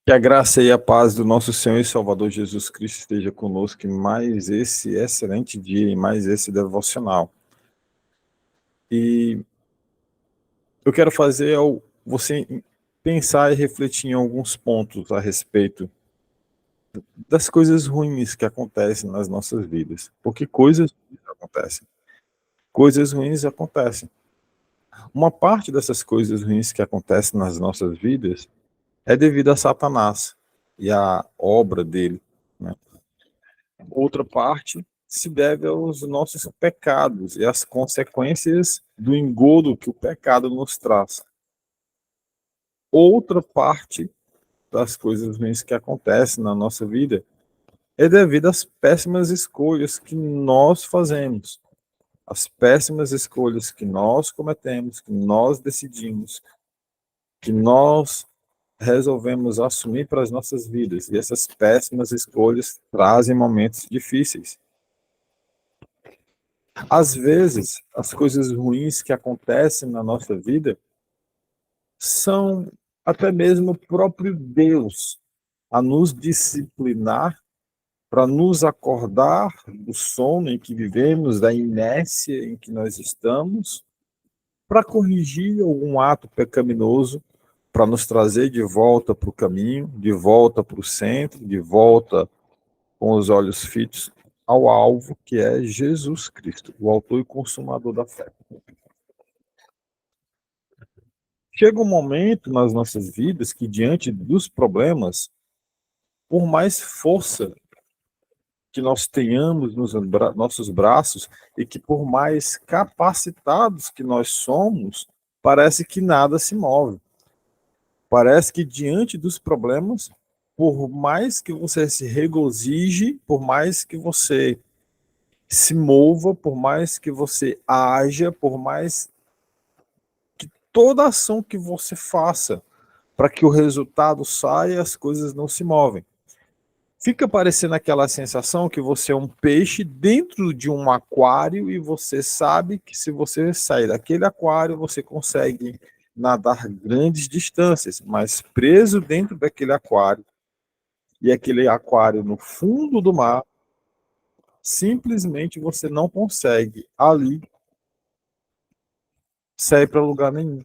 Que a graça e a paz do nosso Senhor e Salvador Jesus Cristo esteja conosco em mais esse excelente dia, em mais esse devocional. E eu quero fazer você pensar e refletir em alguns pontos a respeito das coisas ruins que acontecem nas nossas vidas. Porque coisas ruins acontecem. Coisas ruins acontecem. Uma parte dessas coisas ruins que acontecem nas nossas vidas é devido a Satanás e à obra dele, né? Outra parte se deve aos nossos pecados e às consequências do engodo que o pecado nos traz. Outra parte das coisas ruins que acontecem na nossa vida é devido às péssimas escolhas que nós fazemos, as péssimas escolhas que nós cometemos, que nós decidimos, que nós resolvemos assumir para as nossas vidas. E essas péssimas escolhas trazem momentos difíceis. Às vezes, as coisas ruins que acontecem na nossa vida são até mesmo o próprio Deus a nos disciplinar para nos acordar do sono em que vivemos, da inércia em que nós estamos, para corrigir algum ato pecaminoso, para nos trazer de volta para o caminho, de volta para o centro, de volta com os olhos fitos ao alvo, que é Jesus Cristo, o autor e consumador da fé. Chega um momento nas nossas vidas que, diante dos problemas, por mais força que nós tenhamos nos nossos braços e que por mais capacitados que nós somos, parece que nada se move. Parece que diante dos problemas, por mais que você se regozije, por mais que você se mova, por mais que você haja, por mais que toda ação que você faça para que o resultado saia, as coisas não se movem. Fica parecendo aquela sensação que você é um peixe dentro de um aquário e você sabe que se você sair daquele aquário, você consegue nadar grandes distâncias, mas preso dentro daquele aquário, e aquele aquário no fundo do mar, simplesmente você não consegue ali sair para lugar nenhum.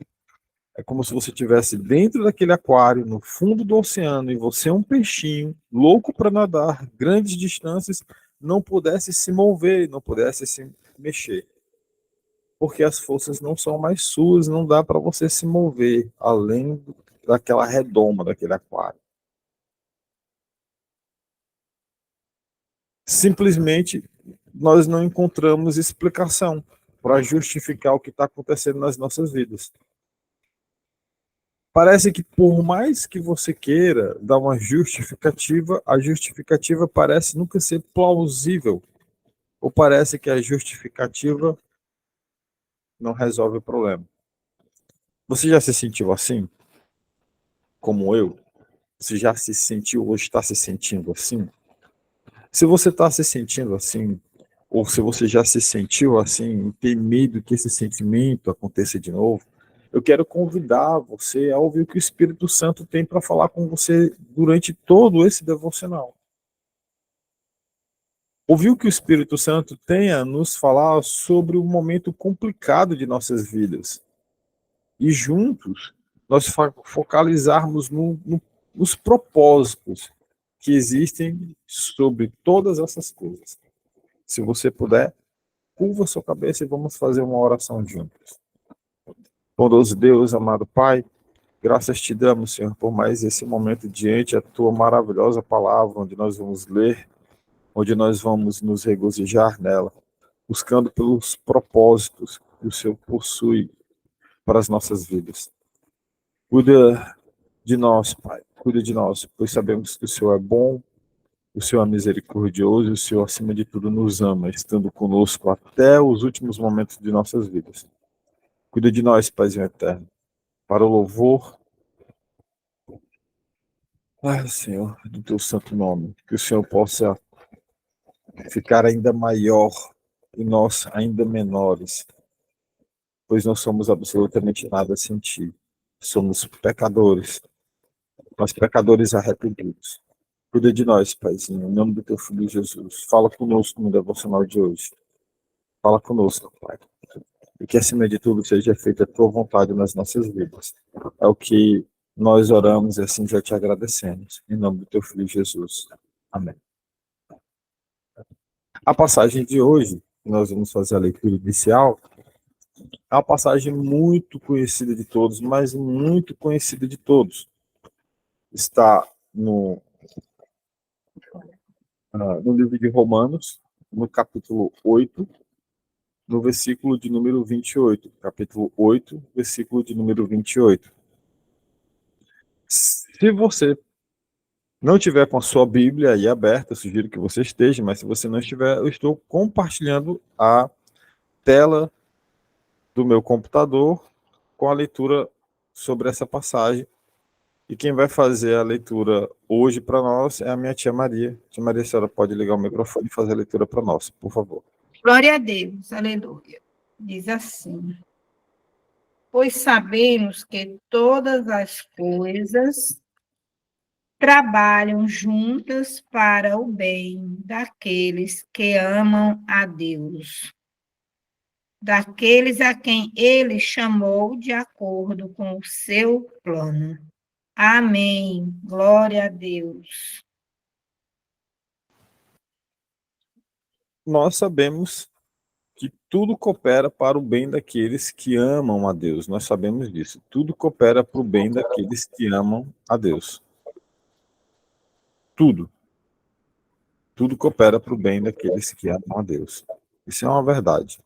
É como se você estivesse dentro daquele aquário, no fundo do oceano, e você é um peixinho, louco para nadar grandes distâncias, não pudesse se mover, não pudesse se mexer. Porque as forças não são mais suas, não dá para você se mover além daquela redoma daquele aquário. Simplesmente nós não encontramos explicação para justificar o que está acontecendo nas nossas vidas. Parece que por mais que você queira dar uma justificativa, a justificativa parece nunca ser plausível. Ou parece que a justificativa não resolve o problema. Você já se sentiu assim? Como eu? Você já se sentiu ou está se sentindo assim? Se você está se sentindo assim, ou se você já se sentiu assim, tem medo que esse sentimento aconteça de novo, eu quero convidar você a ouvir o que o Espírito Santo tem para falar com você durante todo esse devocional. Ouvir o que o Espírito Santo tem a nos falar sobre o momento complicado de nossas vidas. E juntos, nós focalizarmos nos propósitos que existem sobre todas essas coisas. Se você puder, curva sua cabeça e vamos fazer uma oração juntos. Bondoso Deus, amado Pai, graças te damos, Senhor, por mais esse momento diante a tua maravilhosa palavra, onde nós vamos ler, onde nós vamos nos regozijar nela, buscando pelos propósitos que o Senhor possui para as nossas vidas. Cuida de nós, Pai, cuida de nós, pois sabemos que o Senhor é bom, o Senhor é misericordioso e o Senhor, acima de tudo, nos ama, estando conosco até os últimos momentos de nossas vidas. Cuida de nós, Paizinho eterno, para o louvor, Senhor, do teu santo nome. Que o Senhor possa ficar ainda maior e nós ainda menores, pois não somos absolutamente nada sem ti. Somos pecadores, nós pecadores arrependidos. Cuida de nós, Paizinho, em nome do teu Filho Jesus. Fala conosco no devocional de hoje. Fala conosco, Pai. E que, acima de tudo, seja feita a tua vontade nas nossas vidas. É o que nós oramos e assim já te agradecemos. Em nome do teu Filho Jesus. Amém. A passagem de hoje, que nós vamos fazer a leitura inicial, é uma passagem muito conhecida de todos, mas muito conhecida de todos. Está no livro de Romanos, no capítulo 8, no versículo de número 28. Capítulo 8, versículo de número 28. Se você não tiver com a sua Bíblia aí aberta, eu sugiro que você esteja, mas se você não estiver, eu estou compartilhando a tela do meu computador com a leitura sobre essa passagem. E quem vai fazer a leitura hoje para nós é a minha tia Maria. Tia Maria, a senhora pode ligar o microfone e fazer a leitura para nós, por favor. Glória a Deus, aleluia. Diz assim: pois sabemos que todas as coisas trabalham juntas para o bem daqueles que amam a Deus, daqueles a quem ele chamou de acordo com o seu plano. Amém. Glória a Deus. Nós sabemos que tudo coopera para o bem daqueles que amam a Deus. Nós sabemos disso. Tudo coopera para o bem daqueles que amam a Deus. Tudo. Tudo coopera para o bem daqueles que amam a Deus. Isso é uma verdade.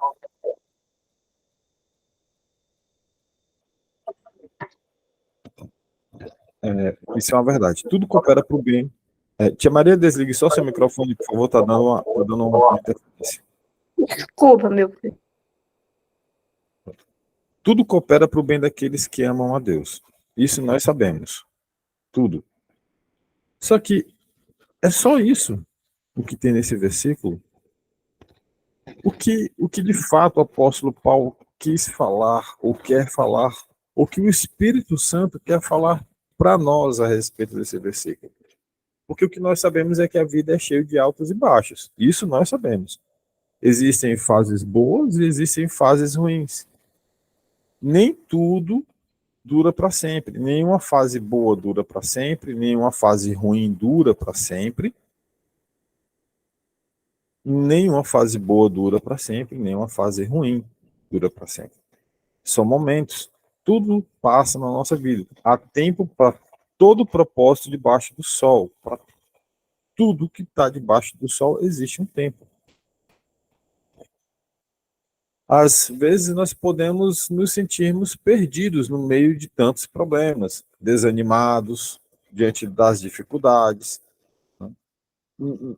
Isso é uma verdade. Tudo coopera para o bem. Tia Maria, desligue só seu microfone, por favor, tá dando uma interferência. Desculpa, meu filho. Tudo coopera para o bem daqueles que amam a Deus. Isso nós sabemos. Tudo. Só que é só isso o que tem nesse versículo? O que de fato o apóstolo Paulo quis falar, ou quer falar, ou que o Espírito Santo quer falar para nós a respeito desse versículo? Porque o que nós sabemos é que a vida é cheia de altos e baixos. Isso nós sabemos. Existem fases boas e existem fases ruins. Nem tudo dura para sempre. Nenhuma fase boa dura para sempre, nenhuma fase ruim dura para sempre. Nenhuma fase boa dura para sempre, nenhuma fase ruim dura para sempre. São momentos. Tudo passa na nossa vida. Há tempo para todo propósito debaixo do sol. Para tudo que está debaixo do sol existe um tempo. Às vezes nós podemos nos sentirmos perdidos no meio de tantos problemas, desanimados diante das dificuldades.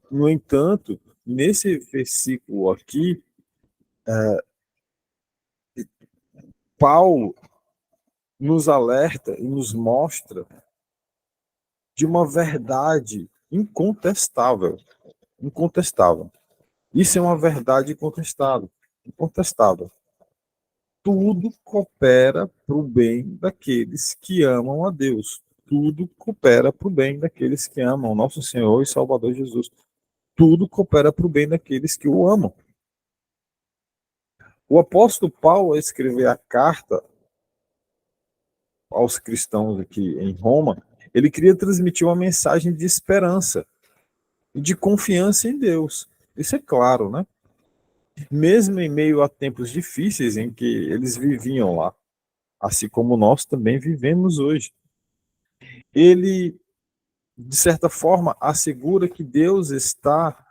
No entanto, nesse versículo aqui, Paulo nos alerta e nos mostra de uma verdade incontestável. Incontestável. Isso é uma verdade incontestável. Incontestável. Tudo coopera para o bem daqueles que amam a Deus. Tudo coopera para o bem daqueles que amam nosso Senhor e Salvador Jesus. Tudo coopera para o bem daqueles que o amam. O apóstolo Paulo, ao escrever a carta aos cristãos aqui em Roma, ele queria transmitir uma mensagem de esperança e de confiança em Deus. Isso é claro, né? Mesmo em meio a tempos difíceis em que eles viviam lá, assim como nós também vivemos hoje. Ele, de certa forma, assegura que Deus está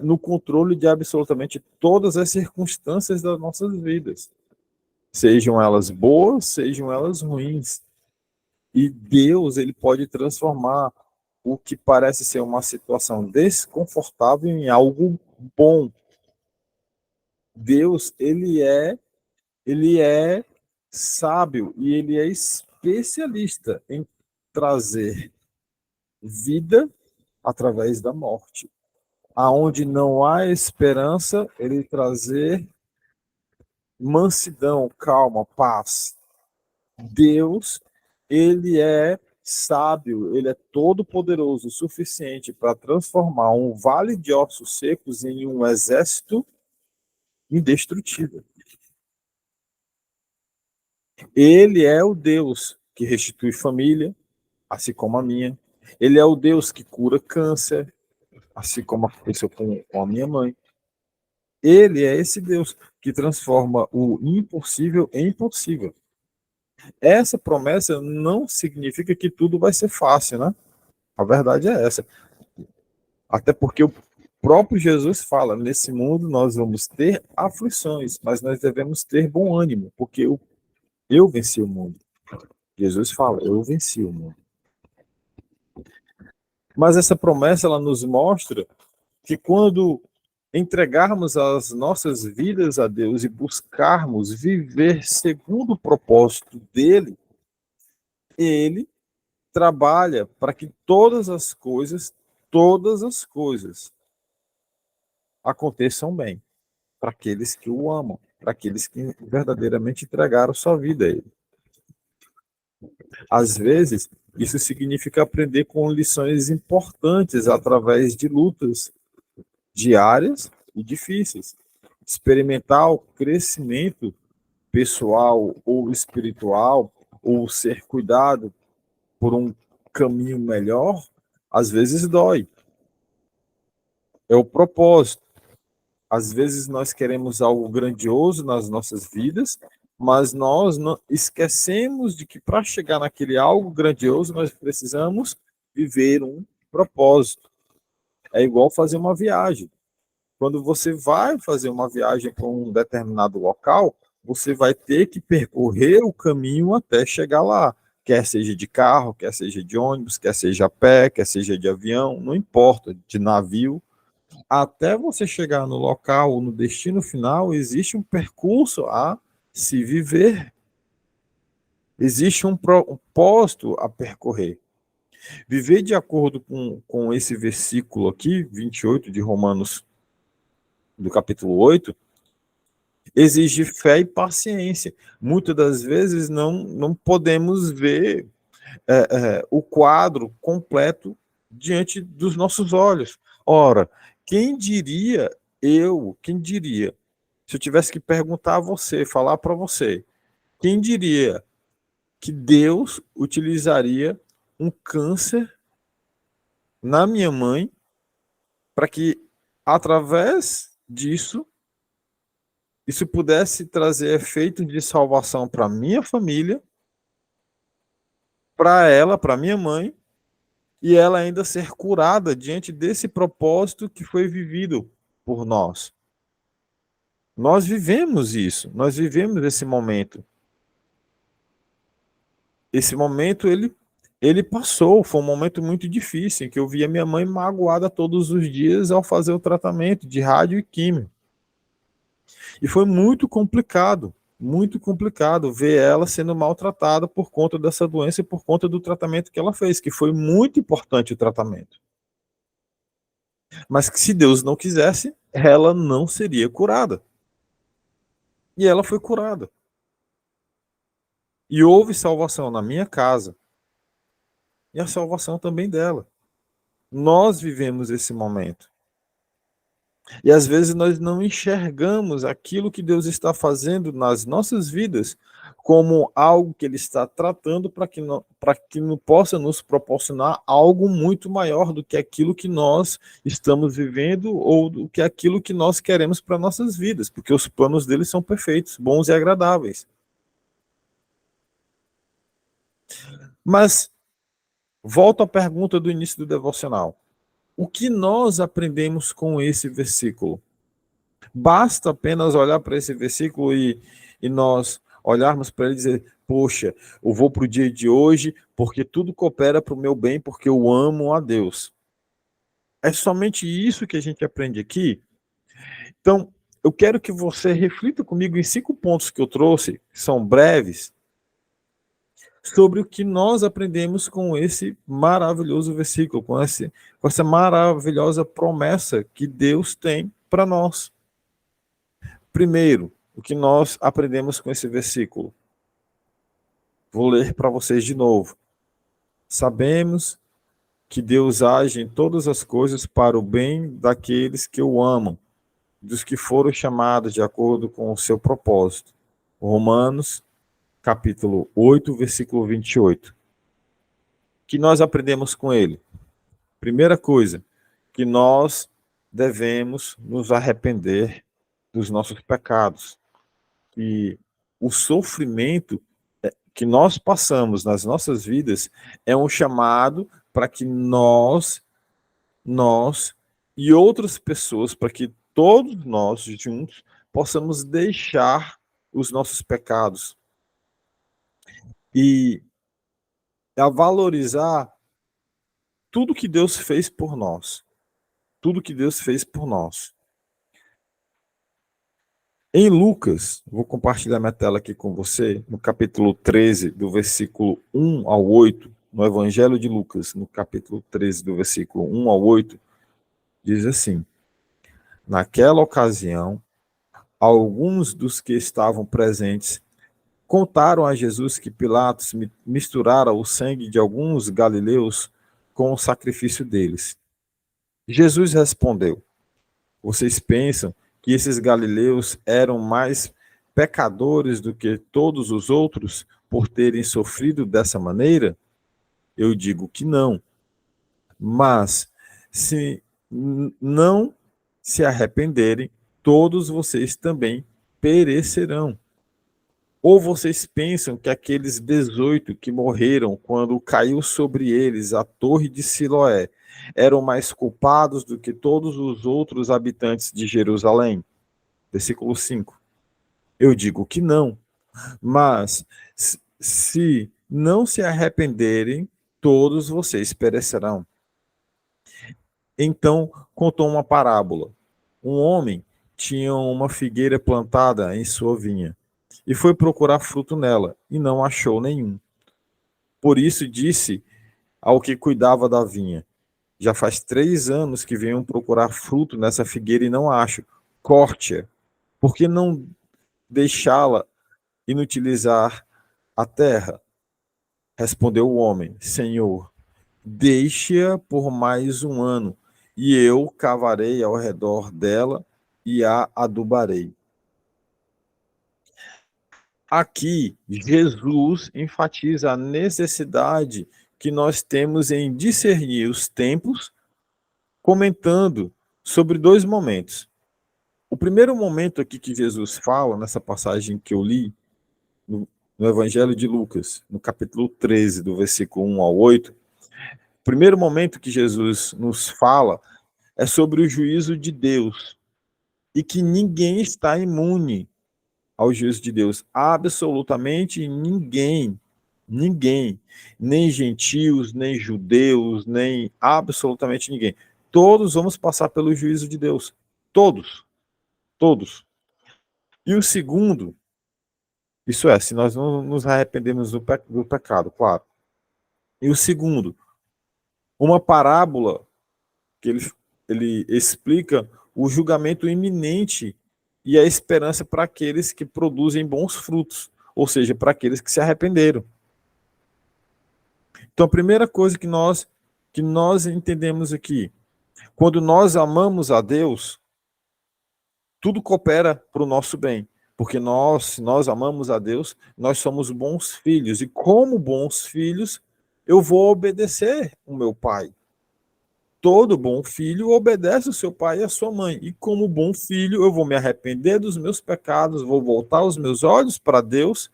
no controle de absolutamente todas as circunstâncias das nossas vidas, sejam elas boas, sejam elas ruins. E Deus, ele pode transformar o que parece ser uma situação desconfortável em algo bom. Deus, ele é sábio e ele é especialista em trazer vida através da morte. Aonde não há esperança, ele trazer mansidão, calma, paz. Deus, ele é sábio, ele é todo poderoso o suficiente para transformar um vale de ossos secos em um exército indestrutível. Ele é o Deus que restitui família, assim como a minha. Ele é o Deus que cura câncer, assim como aconteceu com a minha mãe. Ele é esse Deus que transforma o impossível em possível. Essa promessa não significa que tudo vai ser fácil, né? A verdade é essa. Até porque o próprio Jesus fala, nesse mundo nós vamos ter aflições, mas nós devemos ter bom ânimo, porque eu venci o mundo. Jesus fala, eu venci o mundo. Mas essa promessa, ela nos mostra que quando entregarmos as nossas vidas a Deus e buscarmos viver segundo o propósito dele, ele trabalha para que todas as coisas aconteçam bem para aqueles que o amam, para aqueles que verdadeiramente entregaram sua vida a ele. Às vezes, isso significa aprender com lições importantes através de lutas diárias e difíceis. Experimentar o crescimento pessoal ou espiritual, ou ser cuidado por um caminho melhor, às vezes dói. É o propósito. Às vezes nós queremos algo grandioso nas nossas vidas, mas nós não esquecemos de que para chegar naquele algo grandioso nós precisamos viver um propósito. É igual fazer uma viagem. Quando você vai fazer uma viagem para um determinado local, você vai ter que percorrer o caminho até chegar lá. Quer seja de carro, quer seja de ônibus, quer seja a pé, quer seja de avião, não importa, de navio. Até você chegar no local, no destino final, existe um percurso a se viver. Existe um propósito a percorrer. Viver de acordo com esse versículo aqui, 28 de Romanos, do capítulo 8, exige fé e paciência. Muitas das vezes não podemos ver o quadro completo diante dos nossos olhos. Ora, quem diria, se eu tivesse que perguntar a você, falar para você, quem diria que Deus utilizaria um câncer na minha mãe para que, através disso, isso pudesse trazer efeito de salvação para minha família, para ela, para minha mãe, e ela ainda ser curada diante desse propósito que foi vivido por nós. Nós vivemos isso, nós vivemos esse momento. Esse momento ele passou, foi um momento muito difícil, em que eu via minha mãe magoada todos os dias ao fazer o tratamento de rádio e químio. E foi muito complicado ver ela sendo maltratada por conta dessa doença e por conta do tratamento que ela fez, que foi muito importante o tratamento. Mas que se Deus não quisesse, ela não seria curada. E ela foi curada. E houve salvação na minha casa. E a salvação também dela. Nós vivemos esse momento. E às vezes nós não enxergamos aquilo que Deus está fazendo nas nossas vidas como algo que Ele está tratando para que não possa nos proporcionar algo muito maior do que aquilo que nós estamos vivendo ou do que aquilo que nós queremos para nossas vidas, porque os planos dele são perfeitos, bons e agradáveis. Mas volto à pergunta do início do devocional. O que nós aprendemos com esse versículo? Basta apenas olhar para esse versículo e nós olharmos para ele e dizer, poxa, eu vou para o dia de hoje porque tudo coopera para o meu bem, porque eu amo a Deus. É somente isso que a gente aprende aqui? Então, eu quero que você reflita comigo em 5 pontos que eu trouxe, que são breves, sobre o que nós aprendemos com esse maravilhoso versículo, com essa maravilhosa promessa que Deus tem para nós. Primeiro, o que nós aprendemos com esse versículo. Vou ler para vocês de novo. Sabemos que Deus age em todas as coisas para o bem daqueles que o amam, dos que foram chamados de acordo com o seu propósito. Romanos, capítulo 8, versículo 28. O que nós aprendemos com ele? Primeira coisa, que nós devemos nos arrepender dos nossos pecados. E o sofrimento que nós passamos nas nossas vidas é um chamado para que nós e outras pessoas, para que todos nós juntos possamos deixar os nossos pecados e a valorizar tudo que Deus fez por nós. Tudo que Deus fez por nós. Em Lucas, vou compartilhar minha tela aqui com você, no capítulo 13, do versículo 1 ao 8, no Evangelho de Lucas, no capítulo 13, do versículo 1 ao 8, diz assim: naquela ocasião, alguns dos que estavam presentes contaram a Jesus que Pilatos misturara o sangue de alguns galileus com o sacrifício deles. Jesus respondeu: vocês pensam que esses galileus eram mais pecadores do que todos os outros por terem sofrido dessa maneira? Eu digo que não. Mas se não se arrependerem, todos vocês também perecerão. Ou vocês pensam que aqueles 18 que morreram quando caiu sobre eles a torre de Siloé eram mais culpados do que todos os outros habitantes de Jerusalém? Versículo 5. Eu digo que não, mas se não se arrependerem, todos vocês perecerão. Então contou uma parábola. Um homem tinha uma figueira plantada em sua vinha e foi procurar fruto nela, e não achou nenhum. Por isso disse ao que cuidava da vinha: já faz 3 anos que venho procurar fruto nessa figueira e não acho. Corte-a, por que não deixá-la inutilizar a terra? Respondeu o homem: Senhor, deixe-a por mais 1 ano, e eu cavarei ao redor dela e a adubarei. Aqui, Jesus enfatiza a necessidade que nós temos em discernir os tempos, comentando sobre 2 momentos. O primeiro momento aqui que Jesus fala, nessa passagem que eu li, no Evangelho de Lucas, no capítulo 13, do versículo 1 ao 8, o primeiro momento que Jesus nos fala é sobre o juízo de Deus, e que ninguém está imune ao juízo de Deus. Absolutamente ninguém. Ninguém. Nem gentios, nem judeus, nem absolutamente ninguém. Todos vamos passar pelo juízo de Deus. Todos. Todos. E o segundo, isso é, se nós não nos arrependemos do pecado, claro. E o segundo, uma parábola que ele explica o julgamento iminente e a esperança para aqueles que produzem bons frutos, ou seja, para aqueles que se arrependeram. Então, a primeira coisa que nós entendemos aqui, quando nós amamos a Deus, tudo coopera para o nosso bem, porque nós amamos a Deus, nós somos bons filhos, e como bons filhos, eu vou obedecer o meu pai. Todo bom filho obedece o seu pai e a sua mãe. E como bom filho, eu vou me arrepender dos meus pecados, vou voltar os meus olhos para Deus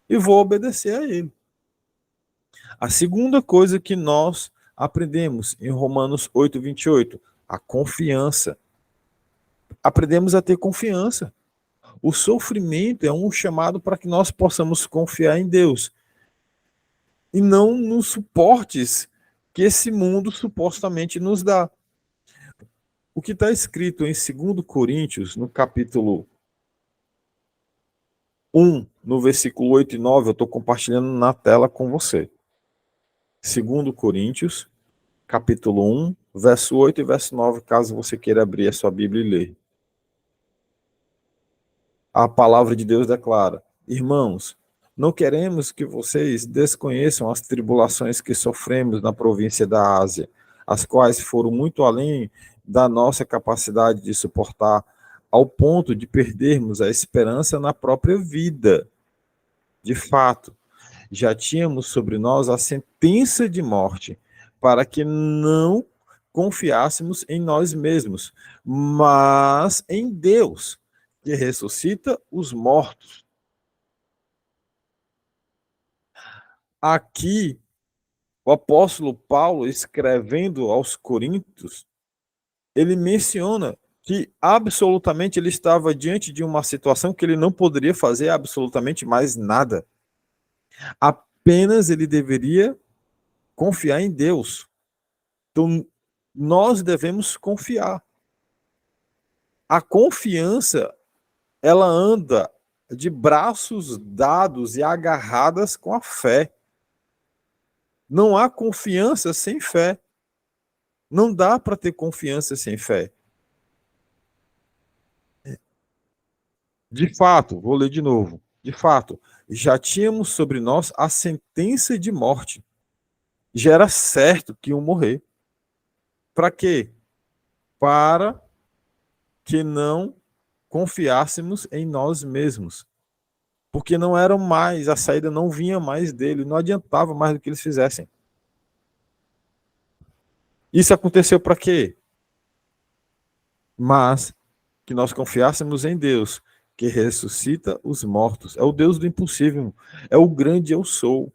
e vou obedecer a Ele. A segunda coisa que nós aprendemos em Romanos 8, 28, a confiança. Aprendemos a ter confiança. O sofrimento é um chamado para que nós possamos confiar em Deus. E não nos suportes que esse mundo supostamente nos dá. O que está escrito em 2 Coríntios, no capítulo 1, no versículo 8 e 9, eu estou compartilhando na tela com você. 2 Coríntios, capítulo 1, verso 8 e verso 9, caso você queira abrir a sua Bíblia e ler. A palavra de Deus declara: irmãos, Não queremos que vocês desconheçam as tribulações que sofremos na província da Ásia, as quais foram muito além da nossa capacidade de suportar, ao ponto de perdermos a esperança na própria vida. De fato, já tínhamos sobre nós a sentença de morte, para que não confiássemos em nós mesmos, mas em Deus, que ressuscita os mortos. Aqui, o apóstolo Paulo, escrevendo aos Coríntios, ele menciona que absolutamente ele estava diante de uma situação que ele não poderia fazer absolutamente mais nada. Apenas ele deveria confiar em Deus. Então, nós devemos confiar. A confiança, ela anda de braços dados e agarradas com a fé. Não há confiança sem fé. Não dá para ter confiança sem fé. De fato, vou ler de novo. De fato, já tínhamos sobre nós a sentença de morte. Já era certo que iam morrer. Para quê? Para que não confiássemos em nós mesmos. Porque não eram mais, a saída não vinha mais dele, não adiantava mais do que eles fizessem. Isso aconteceu para quê? Mas que nós confiássemos em Deus, que ressuscita os mortos. É o Deus do impossível. É o grande eu sou.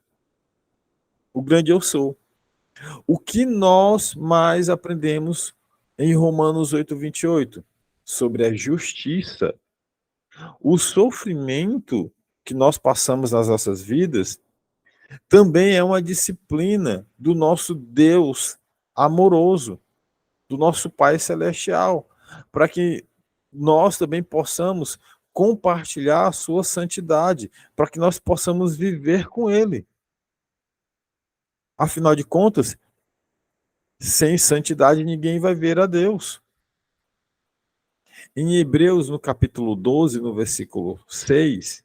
O grande eu sou. O que nós mais aprendemos em Romanos 8:28? Sobre a justiça. O sofrimento que nós passamos nas nossas vidas também é uma disciplina do nosso Deus amoroso, do nosso Pai Celestial, para que nós também possamos compartilhar a sua santidade, para que nós possamos viver com Ele. Afinal de contas, sem santidade ninguém vai ver a Deus. Em Hebreus, no capítulo 12, no versículo 6,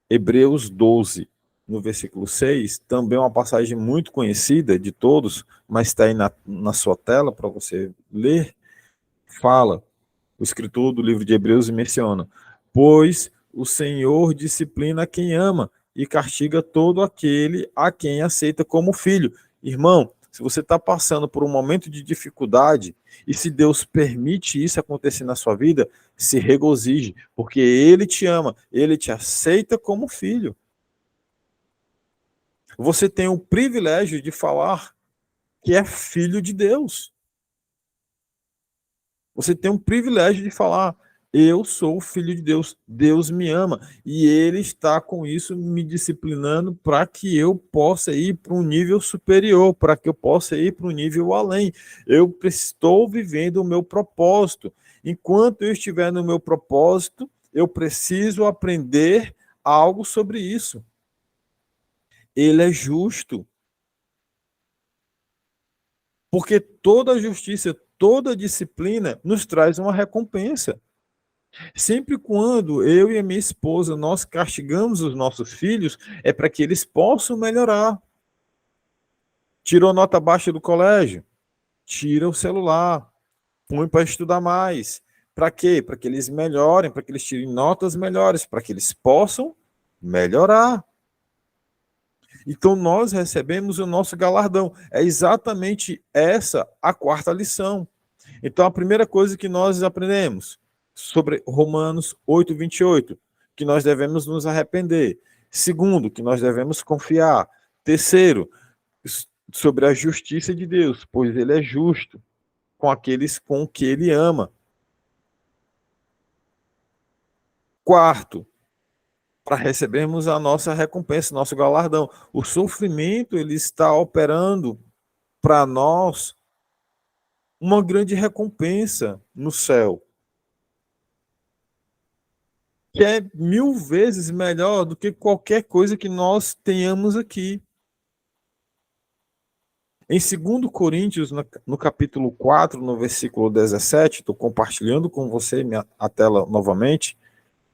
Hebreus 12, no versículo 6, também uma passagem muito conhecida de todos, mas está aí na sua tela para você ler, fala, o escritor do livro de Hebreus menciona, pois o Senhor disciplina quem ama e castiga todo aquele a quem aceita como filho. Irmão, se você está passando por um momento de dificuldade, e se Deus permite isso acontecer na sua vida, se regozije, porque Ele te ama, Ele te aceita como filho. Você tem o privilégio de falar que é filho de Deus. Você tem o privilégio de falar, eu sou filho de Deus, Deus me ama, e Ele está com isso me disciplinando para que eu possa ir para um nível superior, para que eu possa ir para um nível além. Eu estou vivendo o meu propósito. Enquanto eu estiver no meu propósito, eu preciso aprender algo sobre isso. Ele é justo. Porque toda justiça, toda disciplina nos traz uma recompensa. Sempre quando eu e a minha esposa nós castigamos os nossos filhos, é para que eles possam melhorar. Tirou nota baixa do colégio? Tira o celular, põe para estudar mais. Para quê? Para que eles melhorem, para que eles tirem notas melhores, para que eles possam melhorar. Então nós recebemos o nosso galardão. É exatamente essa a quarta lição. Então a primeira coisa que nós aprendemos sobre Romanos 8:28, que nós devemos nos arrepender. Segundo, que nós devemos confiar. Terceiro, sobre a justiça de Deus, pois ele é justo com aqueles com que ele ama. Quarto, para recebermos a nossa recompensa, nosso galardão. O sofrimento, ele está operando para nós uma grande recompensa no céu, que é 1000 vezes melhor do que qualquer coisa que nós tenhamos aqui. Em 2 Coríntios, no capítulo 4, no versículo 17, estou compartilhando com você a tela novamente,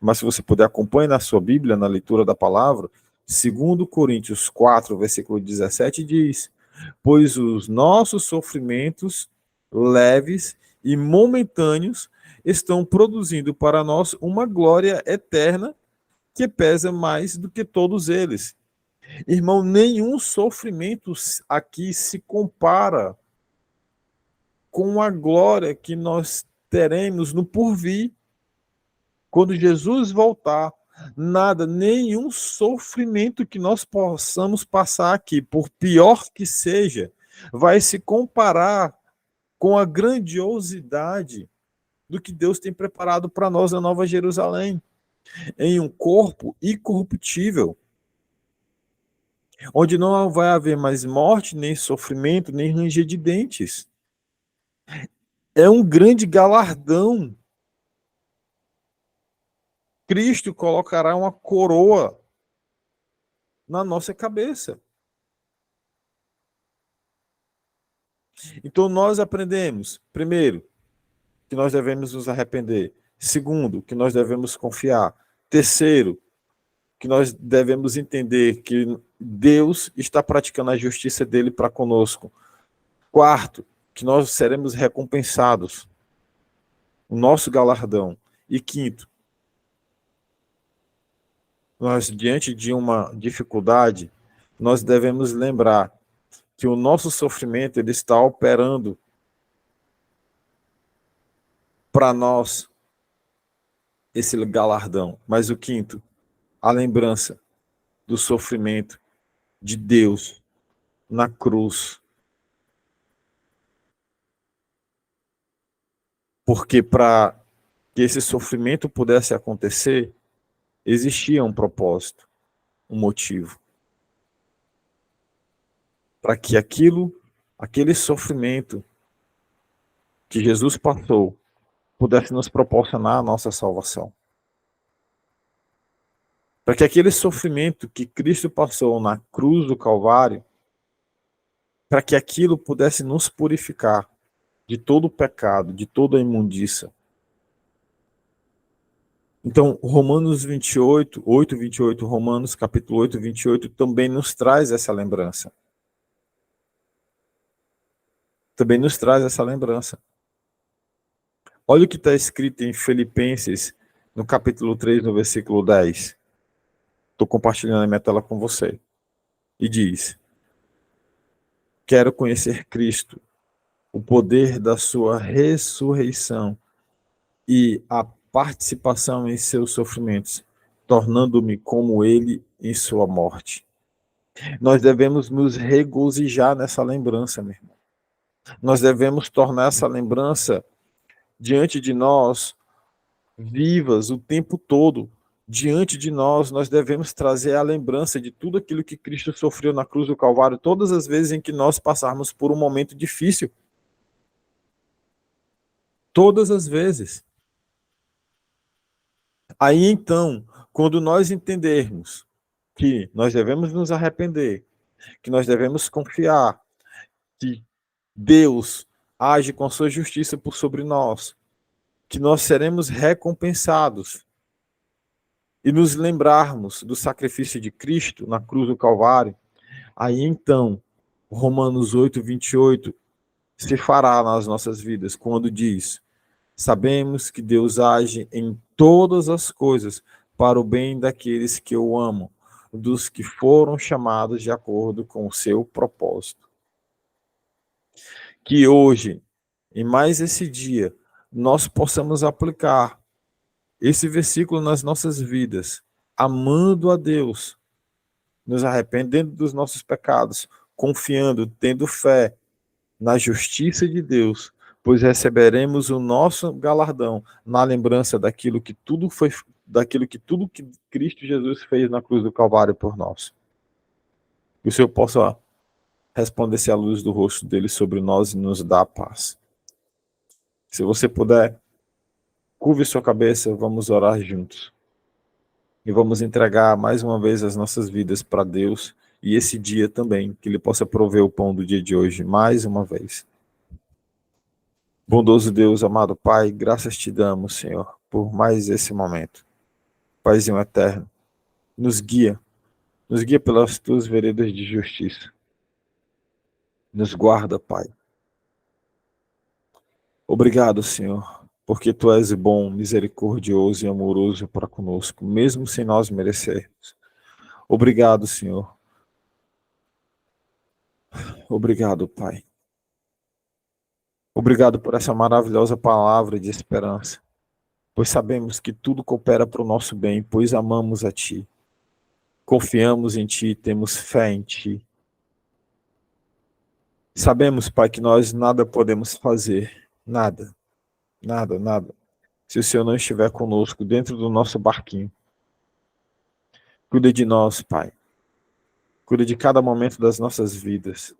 mas se você puder acompanhe na sua Bíblia, na leitura da palavra, Segundo Coríntios 4, versículo 17 diz: pois os nossos sofrimentos leves e momentâneos estão produzindo para nós uma glória eterna que pesa mais do que todos eles. Irmão, nenhum sofrimento aqui se compara com a glória que nós teremos no porvir. Quando Jesus voltar, nada, nenhum sofrimento que nós possamos passar aqui, por pior que seja, vai se comparar com a grandiosidade do que Deus tem preparado para nós na Nova Jerusalém, em um corpo incorruptível, onde não vai haver mais morte, nem sofrimento, nem ranger de dentes. É um grande galardão. Cristo colocará uma coroa na nossa cabeça. Então nós aprendemos, primeiro, que nós devemos nos arrepender. Segundo, que nós devemos confiar. Terceiro, que nós devemos entender que Deus está praticando a justiça dele para conosco. Quarto, que nós seremos recompensados, o nosso galardão. E quinto, nós, diante de uma dificuldade, nós devemos lembrar que o nosso sofrimento ele está operando para nós esse galardão. Mas o quinto, a lembrança do sofrimento de Deus na cruz. Porque para que esse sofrimento pudesse acontecer, existia um propósito, um motivo. Para que aquele sofrimento que Jesus passou, pudesse nos proporcionar a nossa salvação. Para que aquele sofrimento que Cristo passou na cruz do Calvário, para que aquilo pudesse nos purificar de todo o pecado, de toda a imundícia. Então, Romanos 28, 28, Romanos capítulo 8, 28, também nos traz essa lembrança. Também nos traz essa lembrança. Olha o que está escrito em Filipenses, no capítulo 3, no versículo 10. Estou compartilhando a minha tela com você. E diz: quero conhecer Cristo, o poder da sua ressurreição e a participação em seus sofrimentos, tornando-me como ele em sua morte. Nós devemos nos regozijar nessa lembrança, meu irmão. Nós devemos tornar essa lembrança diante de nós vivas o tempo todo. Diante de nós devemos trazer a lembrança de tudo aquilo que Cristo sofreu na cruz do Calvário, todas as vezes em que nós passarmos por um momento difícil. Todas as vezes. Aí então, quando nós entendermos que nós devemos nos arrepender, que nós devemos confiar que Deus age com a sua justiça por sobre nós, que nós seremos recompensados, e nos lembrarmos do sacrifício de Cristo na cruz do Calvário, aí então, Romanos 8, 28, se fará nas nossas vidas, quando diz: sabemos que Deus age em todas as coisas para o bem daqueles que o amam, dos que foram chamados de acordo com o seu propósito. Que hoje, em mais esse dia, nós possamos aplicar esse versículo nas nossas vidas, amando a Deus, nos arrependendo dos nossos pecados, confiando, tendo fé na justiça de Deus, pois receberemos o nosso galardão na lembrança daquilo que tudo que Cristo Jesus fez na cruz do Calvário por nós. Que o Senhor possa resplandecer a luz do rosto dele sobre nós e nos dar a paz. Se você puder, curve sua cabeça, vamos orar juntos. E vamos entregar mais uma vez as nossas vidas para Deus, e esse dia também, que Ele possa prover o pão do dia de hoje, mais uma vez. Bondoso Deus, amado Pai, graças te damos, Senhor, por mais esse momento. Paizinho eterno, nos guia Nos guia pelas tuas veredas de justiça. Nos guarda, Pai. Obrigado, Senhor, porque Tu és bom, misericordioso e amoroso para conosco, mesmo sem nós merecermos. Obrigado, Senhor. Obrigado, Pai. Obrigado por essa maravilhosa palavra de esperança, pois sabemos que tudo coopera para o nosso bem, pois amamos a Ti. Confiamos em Ti, temos fé em Ti. Sabemos, Pai, que nós nada podemos fazer, nada, se o Senhor não estiver conosco dentro do nosso barquinho. Cuida de nós, Pai. Cuida de cada momento das nossas vidas.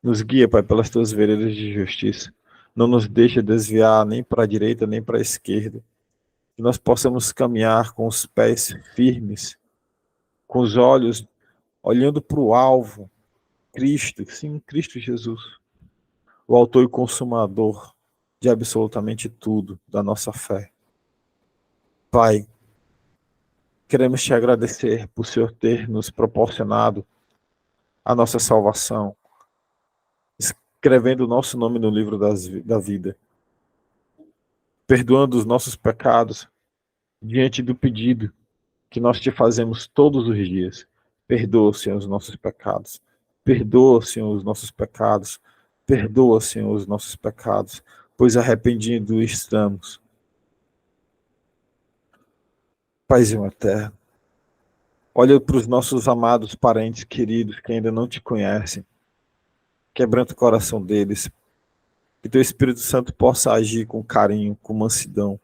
Nos guia, Pai, pelas Tuas veredas de justiça. Não nos deixa desviar nem para a direita, nem para a esquerda. Que nós possamos caminhar com os pés firmes, com os olhos olhando para o alvo, Cristo, sim, Cristo Jesus, o autor e consumador de absolutamente tudo da nossa fé. Pai, queremos Te agradecer por o Senhor ter nos proporcionado a nossa salvação, escrevendo o nosso nome no livro da vida, perdoando os nossos pecados diante do pedido que nós Te fazemos todos os dias. Perdoa, Senhor, os nossos pecados. Perdoa, Senhor, os nossos pecados. Perdoa, Senhor, os nossos pecados, pois arrependidos estamos. Paizinho eterno, olha para os nossos amados parentes queridos que ainda não Te conhecem. Quebranta o coração deles. Que Teu Espírito Santo possa agir com carinho, com mansidão.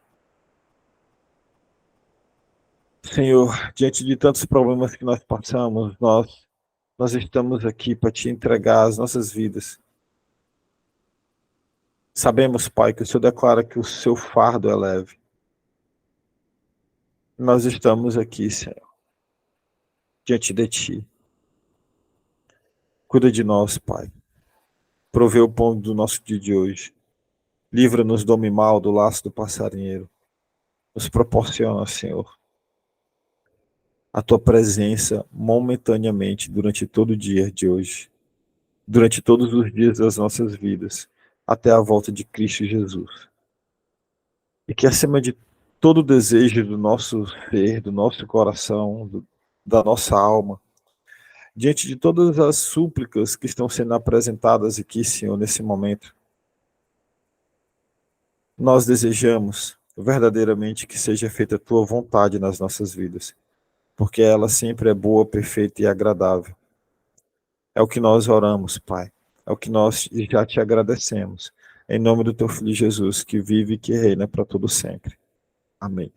Senhor, diante de tantos problemas que nós passamos, nós estamos aqui para Te entregar as nossas vidas. Sabemos, Pai, que o Senhor declara que o Seu fardo é leve. Nós estamos aqui, Senhor, diante de Ti. Cuida de nós, Pai. Provê o pão do nosso dia de hoje. Livra-nos do homem mau, do laço do passarinheiro. Nos proporciona, Senhor, a Tua presença momentaneamente durante todo o dia de hoje, durante todos os dias das nossas vidas, até a volta de Cristo Jesus. E que acima de todo o desejo do nosso ser, do nosso coração, da nossa alma, diante de todas as súplicas que estão sendo apresentadas aqui, Senhor, nesse momento, nós desejamos verdadeiramente que seja feita a Tua vontade nas nossas vidas, porque ela sempre é boa, perfeita e agradável. É o que nós oramos, Pai. É o que nós já Te agradecemos. Em nome do Teu Filho Jesus, que vive e que reina para todo sempre. Amém.